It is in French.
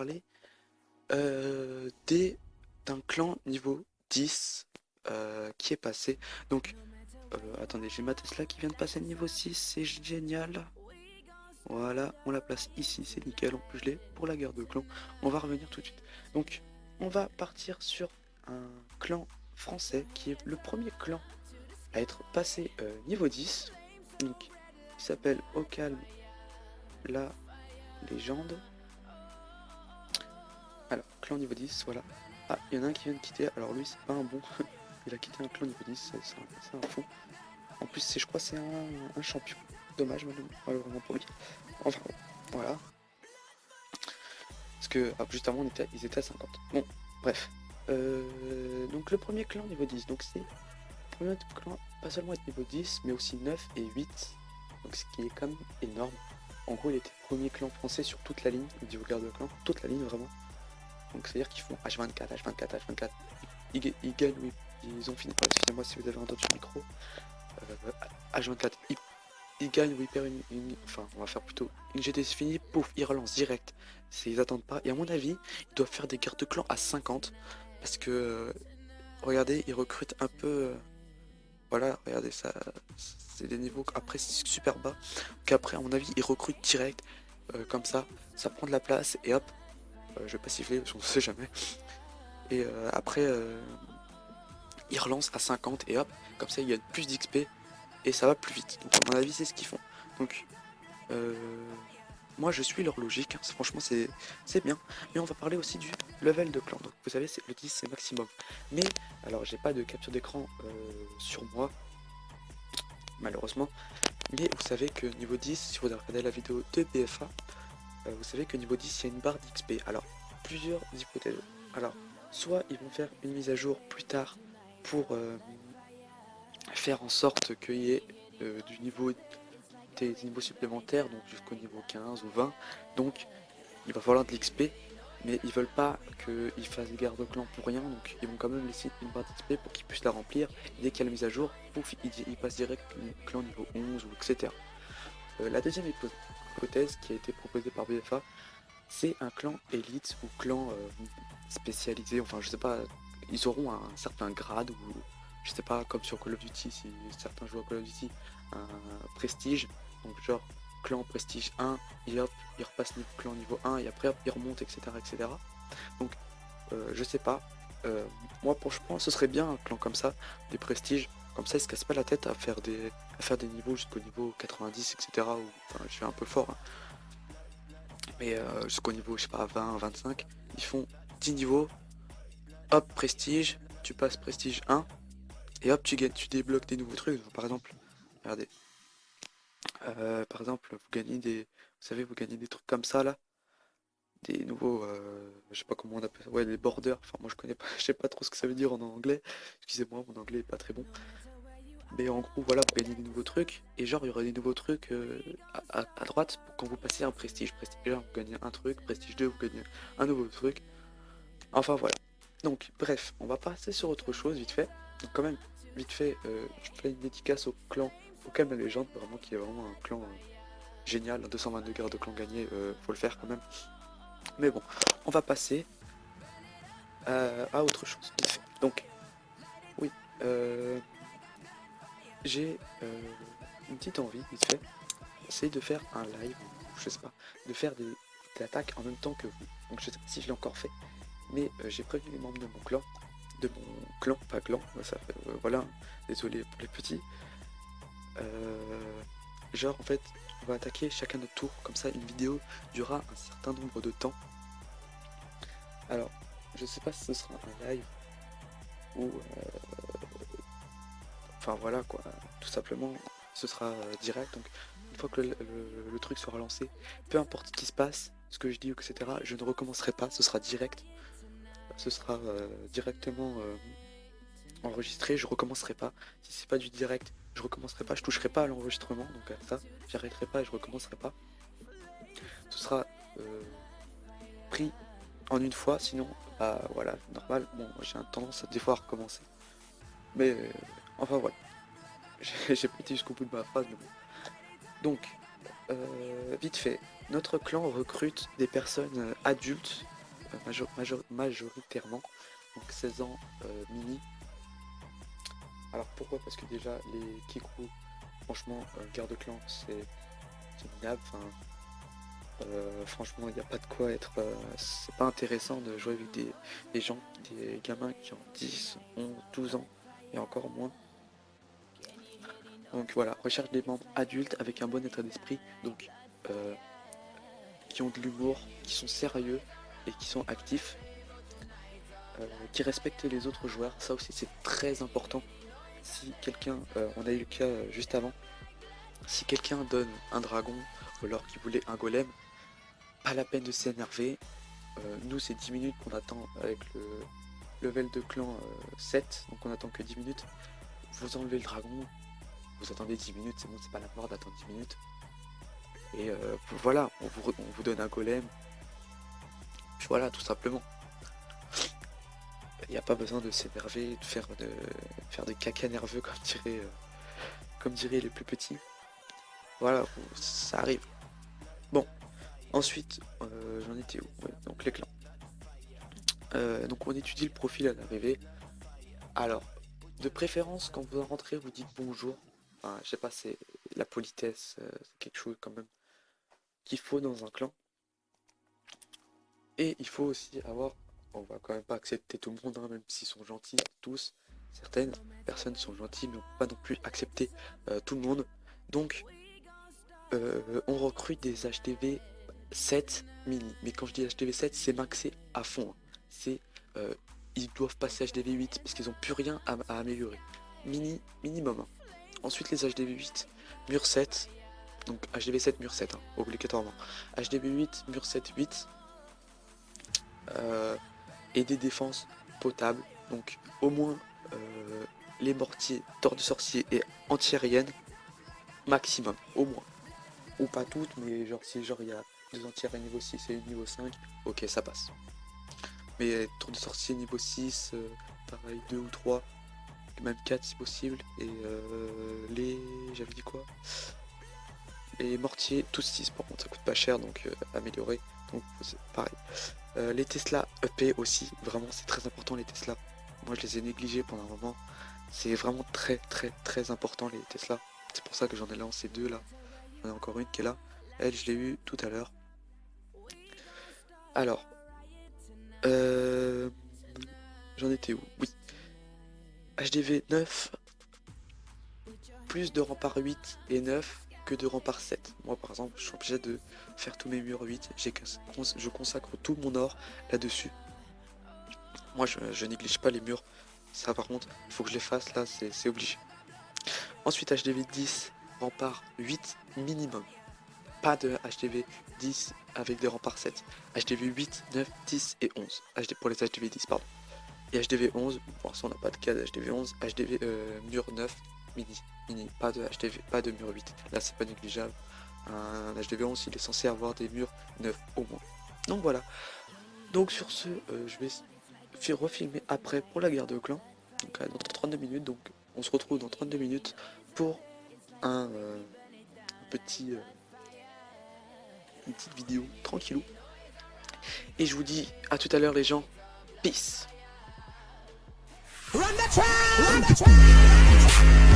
parler d'un clan niveau 10 qui est passé. Donc, attendez, j'ai ma Tesla qui vient de passer niveau 6, c'est génial. Voilà, on la place ici, c'est nickel, en plus je l'ai pour la guerre de clan. On va revenir tout de suite. Donc, on va partir sur un clan français qui est le premier clan à être passé niveau 10. Donc, il s'appelle Au Calme la Légende. Alors, clan niveau 10, voilà. Ah, il y en a un qui vient de quitter, alors lui c'est pas un bon. Il a quitté un clan niveau 10, c'est un fond. En plus, je crois c'est un champion. Dommage, malheureusement pour lui. Enfin, voilà. Parce que juste avant, ils étaient à 50. Bon, bref. Donc le premier clan niveau 10. Donc c'est le premier clan, pas seulement être niveau 10, mais aussi 9 et 8. Donc ce qui est quand même énorme. En gros, il était premier clan français sur toute la ligne, au niveau garde de clan. Toute la ligne, vraiment. Donc c'est-à-dire qu'ils font H24, H24, H24. Ils gagnent, oui. Ils ont fini. Excusez-moi si vous avez entendu le micro. H24, ils gagnent ou ils perdent enfin, on va faire plutôt une GTS finie, pouf, ils relancent direct. Ils attendent pas. Et à mon avis, ils doivent faire des guerres de clans à 50. Parce que, regardez, ils recrutent un peu. Voilà, regardez, ça, c'est des niveaux. Après, c'est super bas. Qu'après, à mon avis, ils recrutent direct. Comme ça prend de la place. Et hop, je vais pas siffler, on ne sait jamais. Et après, ils relancent à 50. Et hop, comme ça, ils gagnent plus d'XP. Et ça va plus vite. Donc, à mon avis, c'est ce qu'ils font. Donc, moi je suis leur logique, hein. Franchement c'est bien. Mais on va parler aussi du level de clan. Donc vous savez, le 10 c'est maximum. Mais alors j'ai pas de capture d'écran sur moi, malheureusement. Mais vous savez que niveau 10, si vous regardez la vidéo de BFA, vous savez que niveau 10 il y a une barre d'XP. Alors plusieurs hypothèses. Alors soit ils vont faire une mise à jour plus tard pour faire en sorte qu'il y ait du niveau des niveaux supplémentaires, donc jusqu'au niveau 15 ou 20. Donc il va falloir de l'XP, mais ils veulent pas qu'ils fassent des guerres de clan pour rien, donc ils vont quand même laisser une barre d'XP pour qu'ils puissent la remplir. Et dès qu'il y a la mise à jour, pouf, ils passent direct clan niveau 11 ou etc. La deuxième hypothèse qui a été proposée par BFA, c'est un clan élite ou clan spécialisé, enfin je sais pas, ils auront un certain grade ou je sais pas, comme sur Call of Duty, si certains jouent à Call of Duty, un prestige, donc genre clan prestige 1, et hop, ils repassent clan niveau 1, et après hop, ils remontent, etc. etc. Donc je sais pas, moi je pense ce serait bien un clan comme ça, des prestiges, comme ça ils se cassent pas la tête à faire des niveaux jusqu'au niveau 90, etc. Ou, enfin, je suis un peu fort, hein. Mais jusqu'au niveau, je sais pas, 20, 25, ils font 10 niveaux, hop, prestige, tu passes prestige 1, et hop, tu débloques des nouveaux trucs. Par exemple, regardez, par exemple, vous gagnez vous savez, vous gagnez des trucs comme ça là, des nouveaux, je sais pas comment on appelle ça, ouais, des borders. Enfin, moi je connais pas, je sais pas trop ce que ça veut dire en anglais. Excusez-moi, mon anglais est pas très bon. Mais en gros, voilà, vous gagnez des nouveaux trucs, et genre, il y aura des nouveaux trucs à droite pour quand vous passez un prestige. Prestige 1, vous gagnez un truc, prestige 2, vous gagnez un nouveau truc. Enfin voilà. Donc, bref, on va passer sur autre chose vite fait. Donc, quand même, vite fait, je fais une dédicace au clan, au Calme la Légende, vraiment qui est vraiment un clan génial. 222 guerres de clan gagnées, faut le faire quand même. Mais bon, on va passer à autre chose vite fait. Donc, oui, j'ai une petite envie vite fait, c'est de faire un live, ou je sais pas, de faire des attaques en même temps que vous. Donc je sais pas si je l'ai encore fait, mais j'ai prévenu les membres de mon clan, pas clan, ça fait, voilà, désolé pour les petits. Genre en fait, on va attaquer chacun notre tour, comme ça une vidéo durera un certain nombre de temps. Alors, je sais pas si ce sera un live ou enfin voilà quoi, tout simplement ce sera direct. Donc une fois que le truc sera lancé, peu importe ce qui se passe, ce que je dis, etc., je ne recommencerai pas, ce sera direct, ce sera directement enregistré, je recommencerai pas. Si c'est pas du direct, je recommencerai pas, je toucherai pas à l'enregistrement, donc à ça, j'arrêterai pas et je recommencerai pas. Ce sera pris en une fois, sinon, bah voilà, normal. Bon, j'ai tendance à des fois à recommencer. Mais enfin voilà, j'ai pas été jusqu'au bout de ma phrase, mais bon. Donc, vite fait, notre clan recrute des personnes adultes majoritairement, donc 16 ans mini. Alors pourquoi? Parce que déjà les Kikru, franchement, guerre de clan c'est minable, franchement il n'y a pas de quoi être, c'est pas intéressant de jouer avec des gens, des gamins qui ont 10, 11, 12 ans et encore moins. Donc voilà, recherche des membres adultes avec un bon état d'esprit, donc qui ont de l'humour, qui sont sérieux et qui sont actifs, qui respectent les autres joueurs, ça aussi c'est très important. Si quelqu'un, on a eu le cas juste avant, si quelqu'un donne un dragon ou alors qu'il voulait un golem, pas la peine de s'énerver. Nous c'est 10 minutes qu'on attend avec le level de clan 7, donc on attend que 10 minutes. Vous enlevez le dragon, vous attendez 10 minutes, c'est bon, c'est pas la mort d'attendre 10 minutes. Et voilà, on vous donne un golem. Puis voilà, tout simplement. Il n'y a pas besoin de s'énerver, de faire des caca nerveux comme diraient les plus petits. Voilà, ça arrive. Bon, ensuite, j'en étais où? Ouais, donc les clans. Donc on étudie le profil à l'arrivée. Alors, de préférence, quand vous rentrez, vous dites bonjour. Enfin, je sais pas, c'est la politesse, c'est quelque chose quand même qu'il faut dans un clan. Et il faut aussi avoir, on va quand même pas accepter tout le monde, hein, même s'ils sont gentils tous. Certaines personnes sont gentilles, mais on peut pas non plus accepter tout le monde. Donc, on recrute des HDV 7 mini. Mais quand je dis HDV 7, c'est maxé à fond. Hein. C'est, ils doivent passer HDV 8 parce qu'ils n'ont plus rien à améliorer. Minimum. Hein. Ensuite, les HDV 8, mur 7. Donc HDV 7, mur 7, hein, obligatoirement. HDV 8, mur 7, 8. Et des défenses potables. Donc au moins les mortiers, tord de sorcier et anti-aérienne maximum, au moins. Ou pas toutes, mais genre si genre il y a deux entières à niveau 6 et une niveau 5, ok ça passe. Mais tour de sorcier niveau 6, pareil 2 ou 3, même 4 si possible. Et j'avais dit quoi? Les mortiers, tous 6 par contre ça coûte pas cher, donc améliorer. Donc c'est pareil. Les Tesla EP aussi, vraiment c'est très important les Tesla. Moi je les ai négligés pendant un moment. C'est vraiment très important les Tesla. C'est pour ça que j'en ai lancé 2 là. J'en ai encore une qui est là. Elle je l'ai eu tout à l'heure. Alors. J'en étais où? Oui. HDV 9. Plus de rempart 8 et 9 que de rempart 7. Moi par exemple je suis obligé de faire tous mes murs 8, je consacre tout mon or là-dessus. Moi je néglige pas les murs, ça par contre il faut que je les fasse là, c'est obligé. Ensuite HDV 10, rempart 8 minimum. Pas de HDV 10 avec des remparts 7. HDV 8, 9, 10 et 11. Pour les HDV 10 pardon. Et HDV 11, pour l'instant on n'a pas de cas de HDV 11, HDV mur 9. Mini, pas de mur 8. Là c'est pas négligeable. Un HDV 11 il est censé avoir des murs 9 au moins. Donc voilà. Donc sur ce, je vais refilmer après pour la guerre de clan. Donc dans 32 minutes. Donc on se retrouve dans 32 minutes pour un petit une petite vidéo tranquillou. Et je vous dis à tout à l'heure les gens. Peace. Run the track! Run the track!